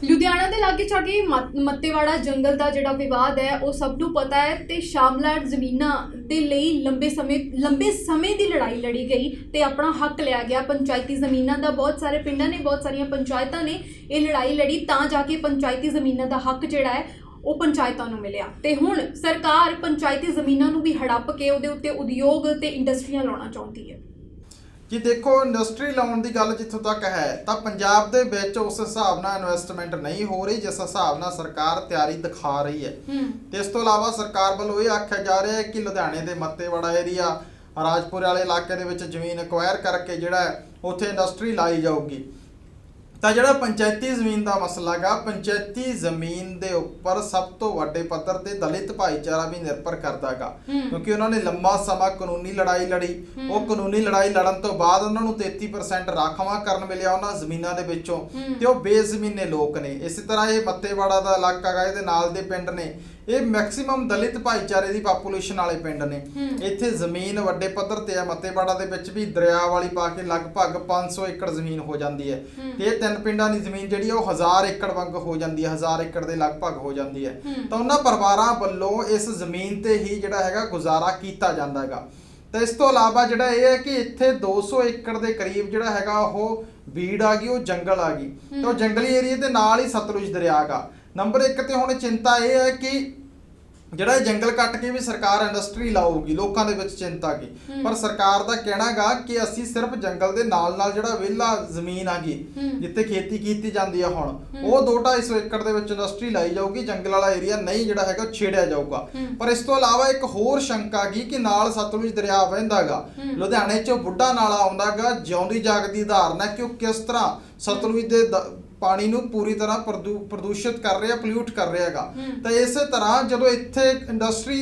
ਲੁਧਿਆਣਾ ਦੇ ਲਾਗੇ ਚਾਗੇ ਮੱਤੇਵਾੜਾ ਜੰਗਲ ਦਾ ਜਿਹੜਾ ਵਿਵਾਦ ਹੈ ਉਹ ਸਭ ਨੂੰ ਪਤਾ ਹੈ ਤੇ ਸ਼ਾਮਲਾਟ ਜ਼ਮੀਨਾਂ ਦੇ ਲਈ ਲੰਬੇ ਸਮੇਂ ਦੀ ਲੜਾਈ ਲੜੀ ਗਈ ਤੇ ਆਪਣਾ ਹੱਕ ਲਿਆ ਗਿਆ। ਪੰਚਾਇਤੀ ਜ਼ਮੀਨਾਂ ਦਾ ਬਹੁਤ ਸਾਰੇ ਪਿੰਡਾਂ ਨੇ, ਬਹੁਤ ਸਾਰੀਆਂ ਪੰਚਾਇਤਾਂ ਨੇ ਇਹ ਲੜਾਈ ਲੜੀ ਤਾਂ ਜਾ ਕੇ ਪੰਚਾਇਤੀ ਜ਼ਮੀਨਾਂ ਦਾ ਹੱਕ ਜਿਹੜਾ ਹੈ ਉਹ ਪੰਚਾਇਤਾਂ ਨੂੰ ਮਿਲਿਆ। ਤੇ ਹੁਣ ਸਰਕਾਰ ਪੰਚਾਇਤੀ ਜ਼ਮੀਨਾਂ ਨੂੰ ਵੀ ਹੜੱਪ ਕੇ ਉਹਦੇ ਉੱਤੇ ਉਦਯੋਗ ਤੇ ਇੰਡਸਟਰੀਆਂ ਲਾਉਣਾ ਚਾਹੁੰਦੀ ਹੈ। कि देखो इंडस्ट्री लाने की गल जितों तक है तो पंजाब दे विच उस हिसाब नाल इन्वेस्टमेंट नहीं हो रही जिस हिसाब नाल सरकार तैयारी दिखा रही है। तो इस तो इलावा सरकार वालों ये आख्या जा रहा है कि लुधियाने के मत्तेवाड़ा एरिया राजपुर वाले इलाके दे विच जमीन एक्वायर करके जिहड़ा उत्थे इंडस्ट्री लाई जाऊगी। तो जिहड़ा पंचायती जमीन का मसला गा, पंचायती जमीन के उपर सब तो वड्डे पद्धर ते दलित भाईचारा भी निर्भर करता गा, क्योंकि उन्होंने लंबा समा कानूनी लड़ाई लड़ी। वो कानूनी लड़ाई लड़न तो बाद उन्होंने 33% राखवांकरण मिलिया उन्होंने जमीनों के विचों, ते वो बेजमीने लोग ने। इस तरह ये मत्तेवाड़ा का इलाका गा, इहदे नाल दे पिंड ने, ये मैक्सीमम दलित भाईचारे की पापूलेशन वाले पिंड ने। इत्थे जमीन वड्डे पद्धर ते है। मत्तेवाड़ा दे विच भी दरिया वाली पा के लगभग 500 एकड़ जमीन हो जाती है। ते तीन पिंडां दी जमीन जिहड़ी है 1000 एकड़ वांग हो जाती है, 1000 एकड़ के लगभग हो जाती है। तो उन्हां परिवारां वल्लों इस जमीन ते ही जिहड़ा हैगा गुजारा कीता जांदा हैगा। तो इस तो इलावा जिहड़ा ये है कि इत्थे 200 एकड़ के करीब जिहड़ा हैगा वो बीड़ आ गई, वो जंगल आ गई। तो जंगली एरिए के नाल ही सतलुज दरिया गा। नंबर 1 ते हुण चिंता यह है कि ਜਿਹੜਾ जंगल कट के भी सरकार इंडस्ट्री लाऊगी, लोगों के विच चिंता की। पर सरकार का कहना गा कि असी सिर्फ जंगल के नाल नाल जिहड़ा विहला जमीन आ गई जिथे खेती की जाती है हुण वो 2-250 एकड़ के विच इंडस्ट्री लाई जाऊगी, जंगल वाला एरिया नहीं जिहड़ा हैगा छेड़िया जाऊगा। पर इस तो इलावा एक होर शंका गी कि नाल सतलुज दरिया वहिंदा गा, लुधियाने चों बुढ़ा नाला आउंदा गा, जिउंदी जागदी उदाहरण है कि किस तरह सतलुज के पानी नूं पूरी तरह प्रदूषित कर रहा, पोल्यूट कर रहा हैगा। तो इस तरह जो इत्थे इंडस्ट्री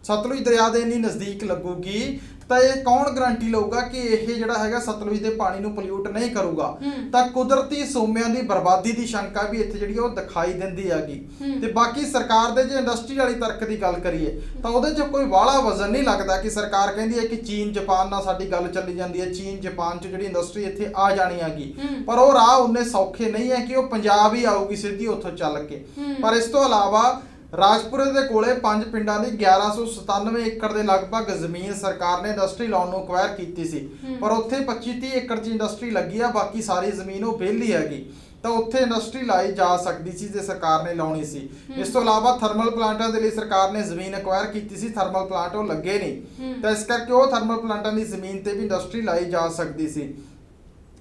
सतलुज दरिया के इन्नी नज़दीक लगूगी तो ये कौन गारंटी लऊगा कि यह जिहड़ा हैगा सतलुज के पानी नूं पोल्यूट नहीं करूगा। तो कुदरती सोमियां की बर्बादी की शंका भी इत्थे जिहड़ी ओह दिखाई दिंदी हैगी। ते बाकी सरकार दे जे इंडस्ट्री वाली तर्क की गल करिए तो उहदे च कोई वाला वजन नहीं लगता कि सरकार कहती है कि चीन जापान नाल साडी गल चली जाती है, चीन जापान च जिहड़ी इंडस्ट्री इत्थे आ जानी हैगी। पर वो राह उन्ने सौखे नहीं है कि वो पंजाब ही आऊगी सीधी उत्थों चल के। पर इस तो इलावा राजपुरे के कोले 5 पिंडां दी 1197 एकड़ के लगभग जमीन सरकार ने इंडस्ट्री लाउण नूं एक्वायर कीती सी, पर उत्थे 25-30 एकड़ च इंडस्ट्री लगी है, बाकी सारी जमीन वो विहली हैगी। तो उत्थे इंडस्ट्री लाई जा सकती सी जे सरकार ने लाउणी सी। इस तो इलावा थर्मल प्लांटां दे लई सरकार ने जमीन एक्वायर कीती सी, थर्मल प्लांट वो लगे नहीं, तो इस करके वो थर्मल प्लांटां दी जमीन ते भी इंडस्ट्री लाई जा सकती सी।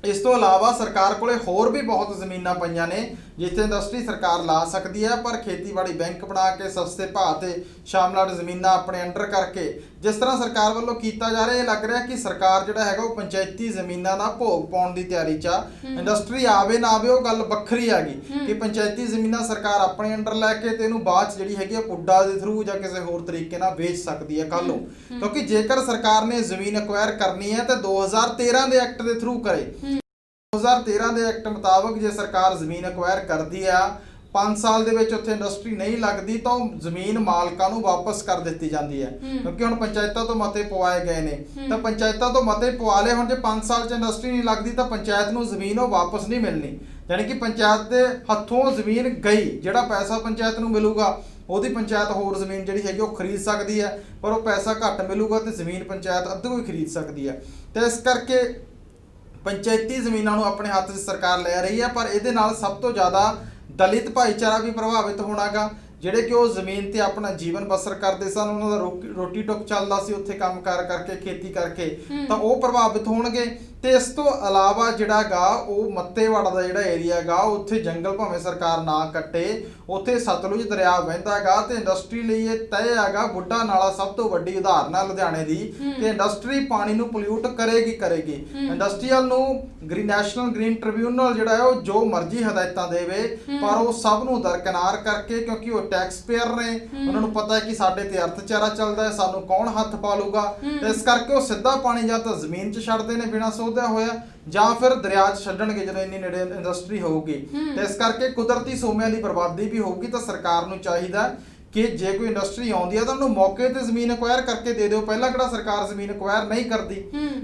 इस तो इलावा सरकार कोले होर भी बहुत जमीनां पईयां ने जिथे इंडस्ट्री सरकार ला सकती है, पर खेतीबाड़ी बैंक बना के सस्ते भाव से शामलाट जमीनां अपने अंडर करके जिस तरह सरकार वालों कीता जा रहा है, लग रहा है कि सरकार जिहड़ा हैगा वो पंचायती जमीनां दा भोग पाउण दी तैयारी च आ। इंडस्ट्री आवे ना आवे वो गल वखरी हैगी कि पंचायती जमीनां सरकार अपने अंडर लैके ते इहनूं बाਅद च जिहड़ी हैगी पुड्डा दे थ्रू जां किसी होर तरीके नाल बेच सकती है कल नूं। क्योंकि जेकर सरकार ने जमीन एक्वायर करनी है तो 2013 के एक्ट के थ्रू करे। 2013 के एक्ट मुताबिक जे सरकार जमीन एक्वायर करती है 5 साल दे विच उत्थे इंडस्ट्री नहीं लगती तो जमीन मालकां नूं वापस कर दी जाती है। क्योंकि हुण पंचायतां तो मते पवाए गए ने, तो पंचायतां तो मते पवा ले, हुण जे 5 साल च इंडस्ट्री नहीं लगती तो पंचायत नूं जमीन वो वापस नहीं मिलनी, यानी कि पंचायत के हथों जमीन गई। जिहड़ा पैसा पंचायत नूं मिलूगा ਉਹਦੀ पंचायत होर जमीन जिहड़ी हैगी ਉਹ खरीद सकती है, पर वो पैसा घट मिलूगा तो जमीन पंचायत अद्धू ही खरीद सकती है। तो इस करके पंचायती जमीनों को अपने हाथ से सरकार ले रही है, पर ये सब तो ज़्यादा दलित भाईचारा भी प्रभावित होना गा, ਜਿਹੜੇ कि वो जमीन ते अपना जीवन बसर करते सन, उन्होंने रोटी टुक चलता सी उत्थे काम कार करके खेती करके, तो वो प्रभावित होणगे। ते इस तो इलावा जिहड़ा गा वो मत्तेवाड़ा का जिहड़ा एरिया गा उत्थे जंगल भावें सरकार ना कट्टे, उत्थे सतलुज दरिया वहिंदा गा ते इंडस्ट्री लई ये तय हैगा। बुढ़ा नाला सब तो वड्डी उदाहरण है लुधियाने दी कि इंडस्ट्री पानी नूं पोल्यूट करेगी। इंडस्ट्रीयल नूं नैशनल ग्रीन ट्रिब्यूनल जिहड़ा है वो जो मर्जी हदायतां देवे, पर वो सब नूं दरकिनार करके, क्योंकि वो टैक्स पेयर ने, उन्होंने पता है कि साडे ते अर्थचारा चलदा है, सानू कौन हथ पा लूगा। इस करके वो सीधा पानी जां तां जमीन च छड्डदे ने बिना सोधिया होया, जां फिर दरिया च छड्डणगे जदों इन्नी नेड़े इंडस्ट्री होगी। तो इस करके कुदरती सोमियां की बर्बादी भी होगी। तो सरकार नूं चाहीदा कि जे कोई इंडस्ट्री आउंदी है तो उन्होंने मौके ते जमीन एक्वायर करके दे दो। पहला किहड़ा सरकार जमीन एक्वायर नहीं करती,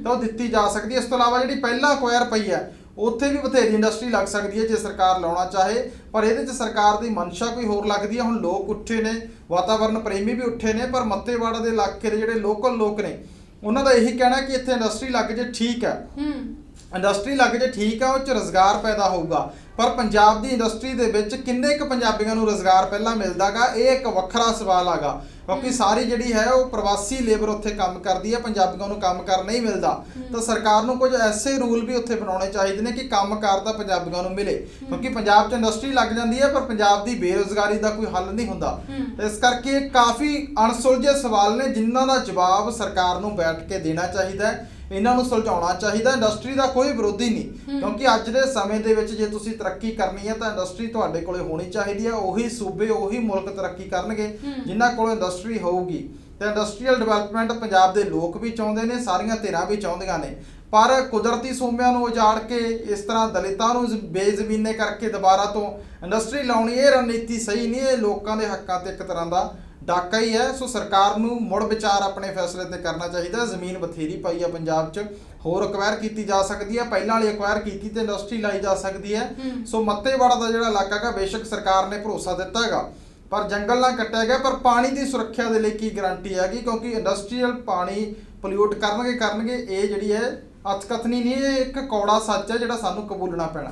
तो दित्ती जा सकती है। इस तो इलावा जिहड़ी पहला एक्वायर पई है ਉੱਥੇ ਵੀ ਬਥੇਰੀ ਇੰਡਸਟਰੀ ਲੱਗ ਸਕਦੀ ਹੈ ਜੇ ਸਰਕਾਰ ਲਾਉਣਾ ਚਾਹੇ। ਪਰ ਇਹਦੇ 'ਚ ਸਰਕਾਰ ਦੀ ਮਨਸ਼ਾ ਕੋਈ ਹੋਰ ਲੱਗਦੀ ਹੈ। ਹੁਣ ਲੋਕ ਉੱਠੇ ਨੇ, ਵਾਤਾਵਰਨ ਪ੍ਰੇਮੀ ਵੀ ਉੱਠੇ ਨੇ, ਪਰ ਮੱਤੇਵਾੜਾ ਦੇ ਇਲਾਕੇ ਦੇ ਜਿਹੜੇ ਲੋਕਲ ਲੋਕ ਨੇ ਉਹਨਾਂ ਦਾ ਇਹੀ ਕਹਿਣਾ ਕਿ ਇੱਥੇ ਇੰਡਸਟਰੀ ਲੱਗ ਜੇ ਠੀਕ ਹੈ, ਇੰਡਸਟਰੀ ਲੱਗ ਜੇ ਠੀਕ ਆ, ਉਹ 'ਚ ਰੁਜ਼ਗਾਰ ਪੈਦਾ ਹੋਊਗਾ। ਪਰ ਪੰਜਾਬ ਦੀ ਇੰਡਸਟਰੀ ਦੇ ਵਿੱਚ ਕਿੰਨੇ ਕੁ ਪੰਜਾਬੀਆਂ ਨੂੰ ਰੁਜ਼ਗਾਰ ਪਹਿਲਾਂ ਮਿਲਦਾ ਗਾ, ਇਹ ਇੱਕ ਵੱਖਰਾ ਸਵਾਲ ਹੈਗਾ। ਕਿਉਂਕਿ ਸਾਰੀ ਜਿਹੜੀ ਹੈ ਉਹ ਪ੍ਰਵਾਸੀ ਲੇਬਰ ਉੱਥੇ ਕੰਮ ਕਰਦੀ ਹੈ, ਪੰਜਾਬੀਆਂ ਨੂੰ ਕੰਮ ਕਰ ਨਹੀਂ ਮਿਲਦਾ। ਤਾਂ ਸਰਕਾਰ ਨੂੰ ਕੁਝ ਐਸੇ ਰੂਲ ਵੀ ਉੱਥੇ ਬਣਾਉਣੇ ਚਾਹੀਦੇ ਨੇ ਕਿ ਕੰਮਕਾਰ ਤਾਂ ਪੰਜਾਬੀਆਂ ਨੂੰ ਮਿਲੇ, ਕਿਉਂਕਿ ਪੰਜਾਬ 'ਚ ਇੰਡਸਟਰੀ ਲੱਗ ਜਾਂਦੀ ਹੈ ਪਰ ਪੰਜਾਬ ਦੀ ਬੇਰੁਜ਼ਗਾਰੀ ਦਾ ਕੋਈ ਹੱਲ ਨਹੀਂ ਹੁੰਦਾ। ਇਸ ਕਰਕੇ ਕਾਫੀ ਅਣਸੁਲਝੇ ਸਵਾਲ ਨੇ ਜਿਨ੍ਹਾਂ ਦਾ ਜਵਾਬ ਸਰਕਾਰ ਨੂੰ ਬੈਠ ਕੇ ਦੇਣਾ ਚਾਹੀਦਾ ਹੈ, ਇਹਨਾਂ ਨੂੰ ਸੁਲਝਾਉਣਾ ਚਾਹੀਦਾ। ਇੰਡਸਟਰੀ ਦਾ ਕੋਈ ਵਿਰੋਧੀ ਨਹੀਂ, ਕਿਉਂਕਿ ਅੱਜ ਦੇ ਸਮੇਂ ਦੇ ਵਿੱਚ ਜੇ ਤੁਸੀਂ ਤਰੱਕੀ ਕਰਨੀ ਹੈ ਤਾਂ ਇੰਡਸਟਰੀ ਤੁਹਾਡੇ ਕੋਲੇ ਹੋਣੀ ਚਾਹੀਦੀ ਹੈ। ਉਹੀ ਸੂਬੇ ਉਹੀ ਮੁਲਕ ਤਰੱਕੀ ਕਰਨਗੇ ਜਿਨ੍ਹਾਂ ਕੋਲ ਇੰਡਸਟਰੀ ਹੋਊਗੀ। ਤੇ ਇੰਡਸਟਰੀਅਲ ਡਿਵੈਲਪਮੈਂਟ ਪੰਜਾਬ ਦੇ ਲੋਕ ਵੀ ਚਾਹੁੰਦੇ ਨੇ, ਸਾਰੀਆਂ ਧਿਰਾਂ ਵੀ ਚਾਹੁੰਦੀਆਂ ਨੇ। ਪਰ ਕੁਦਰਤੀ ਸੋਮਿਆਂ ਨੂੰ ਉਜਾੜ ਕੇ ਇਸ ਤਰ੍ਹਾਂ ਦਲਿਤਾਂ ਨੂੰ ਬੇਜ਼ਮੀਨੇ ਕਰਕੇ ਦੁਬਾਰਾ ਤੋਂ ਇੰਡਸਟਰੀ ਲਾਉਣੀ, ਇਹ ਰਣਨੀਤੀ ਸਹੀ ਨਹੀਂ। ਇਹ ਲੋਕਾਂ ਦੇ ਹੱਕਾਂ ਤੇ ਇੱਕ ਤਰ੍ਹਾਂ ਦਾ ਡਾਕਾ ਹੀ ਹੈ। ਸੋ ਸਰਕਾਰ ਨੂੰ ਮੁੜ ਵਿਚਾਰ ਆਪਣੇ ਫੈਸਲੇ ਤੇ ਕਰਨਾ ਚਾਹੀਦਾ। ਜ਼ਮੀਨ ਬਥੇਰੀ ਪਈ ਆ ਪੰਜਾਬ 'ਚ, ਹੋਰ ਅਕਵਾਇਰ ਕੀਤੀ ਜਾ ਸਕਦੀ ਹੈ, ਪਹਿਲਾਂ ਵਾਲੀ ਅਕਵਾਇਰ ਕੀਤੀ ਤੇ ਇੰਡਸਟਰੀ ਲਾਈ ਜਾ ਸਕਦੀ ਹੈ। ਸੋ ਮੱਤੇਵਾੜਾ ਦਾ ਜਿਹੜਾ ਇਲਾਕਾ ਹੈਗਾ, ਬੇਸ਼ੱਕ ਸਰਕਾਰ ਨੇ ਭਰੋਸਾ ਦਿੱਤਾ ਹੈਗਾ ਪਰ ਜੰਗਲ ਨਾ ਕੱਟਿਆ ਗਿਆ। ਪਰ ਪਾਣੀ ਦੀ ਸੁਰੱਖਿਆ ਦੇ ਲਈ ਕੀ ਗਰੰਟੀ ਹੈਗੀ, ਕਿਉਂਕਿ ਇੰਡਸਟਰੀਅਲ ਪਾਣੀ ਪੋਲਿਊਟ ਕਰਨਗੇ। ਇਹ ਜਿਹੜੀ ਹੈ ਅਤਕਥਨੀ ਨਹੀਂ, ਇਹ ਇੱਕ ਕੌੜਾ ਸੱਚ ਹੈ ਜਿਹੜਾ ਸਾਨੂੰ ਕਬੂਲਣਾ ਪੈਣਾ।